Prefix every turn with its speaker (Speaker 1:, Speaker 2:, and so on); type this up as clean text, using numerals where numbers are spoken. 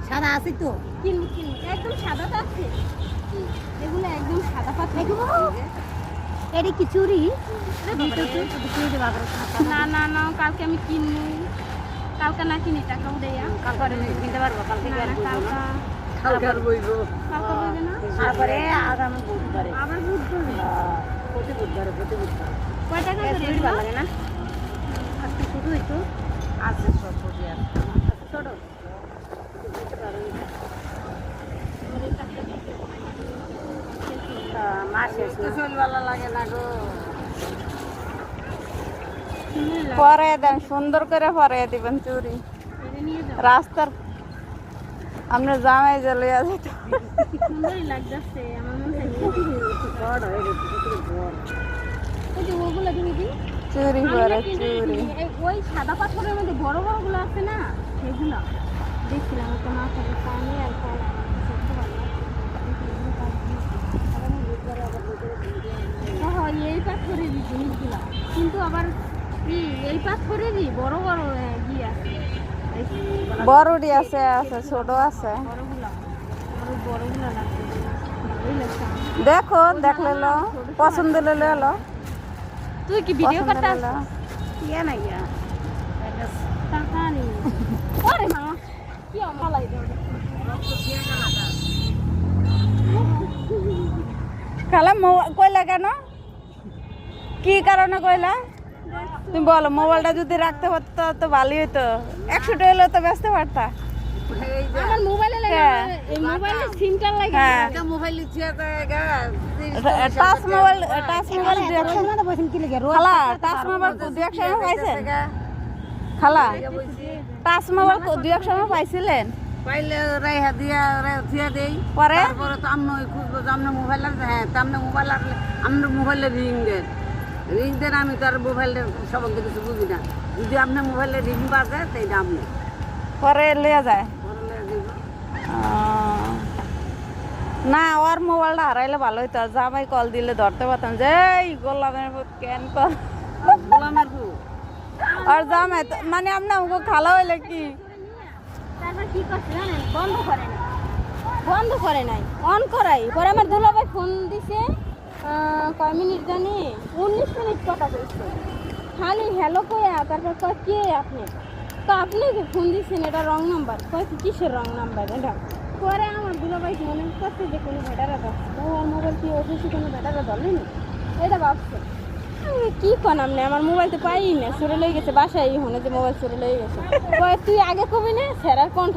Speaker 1: সাদা আছে তো
Speaker 2: একদম সাদা আছে এগুলো একদম সাদা পাতা
Speaker 1: এটি কি চুরি
Speaker 2: না না না কালকে আমি কিনবো কালকে না কিনি টাকা উড়াইয়া
Speaker 1: কালকে কিনতে পারবো কালকে
Speaker 2: কালকে বইবে না
Speaker 1: তারপরে আগামী বুধবারে
Speaker 2: আবার বুধবারে
Speaker 1: প্রতি বুধবারে
Speaker 2: কয় টাকা করে
Speaker 1: ভালো লাগে না আজকে শুধু একটু আছে সব প্রতি আর ছোট লাগে না গো
Speaker 3: পরে দেন সুন্দর করে পরে দিবেন চুরি রাস্তার আমরা জামাই জ্বলে আছে
Speaker 2: সুন্দরই লাগতেছে আমার মনে হয়
Speaker 1: বড় হয়ে গেছে
Speaker 2: ওই যে ওগুলো দিদি
Speaker 3: চুরি করে চুরি
Speaker 2: ওই সাদা পাথরের মধ্যে বড় বড় গুলো আছে না সেগুলো দেখছিলাম একটা মাথায় পানি আর এই পাথরেরই জিনিসগুলো কিন্তু আবার এই পাথরেরই বড় বড় ই আছে
Speaker 3: বড়ডি আছে আছে ছোট আছে
Speaker 2: বড়গুলো বড়গুলো লাগছে ভালোই লাগছে
Speaker 3: দেখো দেখলে লো পছন্দ হলে লো
Speaker 2: তুই কি ভিডিও করতে
Speaker 1: ইয়া না ইয়া
Speaker 2: টাকা নেই আরে মা কি অমালাই দাও
Speaker 3: খালা কইলা কেন কি কারণে কইলা তুমি বলো মোবাইলটা যদি রাখতে পারতো তো ভালোই হতো 100 টাকা হলে তো বেচতে পারতা
Speaker 2: আমার মোবাইলে লাগে এই মোবাইলে সিম কার্ড লাগে
Speaker 1: এটা মোবাইল ইচ্ছা
Speaker 3: টাচ মোবাইল খালা টাচ মোবাইল দুই এক সময় পাইছেন খালা টাচ মোবাইল দুই এক সময় পাইছিলেন
Speaker 1: পাইলে রাইহা দিয়া থিয়া দেই
Speaker 3: পরে
Speaker 1: তারপরে তো আমনে খুঁজবো যে আমনে মোবাইল লাগবে হ্যাঁ তো আমনে মোবাইল লাগলে আমনে মোবাইলে রিং দেন আমি তো আর মোবাইলের সম্বন্ধে কিছু বুঝি না যদি আপনার মোবাইলে রিং বাজে তাই আপনি
Speaker 3: পরে লিয়া যায়
Speaker 1: পরে লইয়া দিব।
Speaker 3: না ওর মোবাইলটা হারাইলে ভালো হইতো জামাই কল দিলে ধরতে পারতাম যে এই গোলামের কেন কর
Speaker 1: গোলামের বউ
Speaker 3: আর জামাই মানে আপনার ওকে খালা হইলে কি
Speaker 2: তারপর কি করছে জানেন বন্ধ করে নাই অন করাই পরে আমার দুলাভাই ফোন দিছে কয় মিনিট জানি 19 মিনিট কথা বলছে খালি হ্যালো কয়া তারপর কয় কে আপনি তো আপনি যে ফোন দিচ্ছেন এটা রং নাম্বার কয় কিসের রং নাম্বার এটা পরে আমার দুলাভাই মনে করছে যে কোনো ভেটারা ধরছে তো আর মোবাইল কি অফিসে কোনো ভেটারা ধরলেনি এটা ভাবছে আমি কি কন আপনি আমার মোবাইল তো পাই না চুরে লয়ে গেছে বাসায় হনে যে মোবাইল চুরে লয়ে গেছে কয় তুই আগে কবি না স্যার কণ্ঠ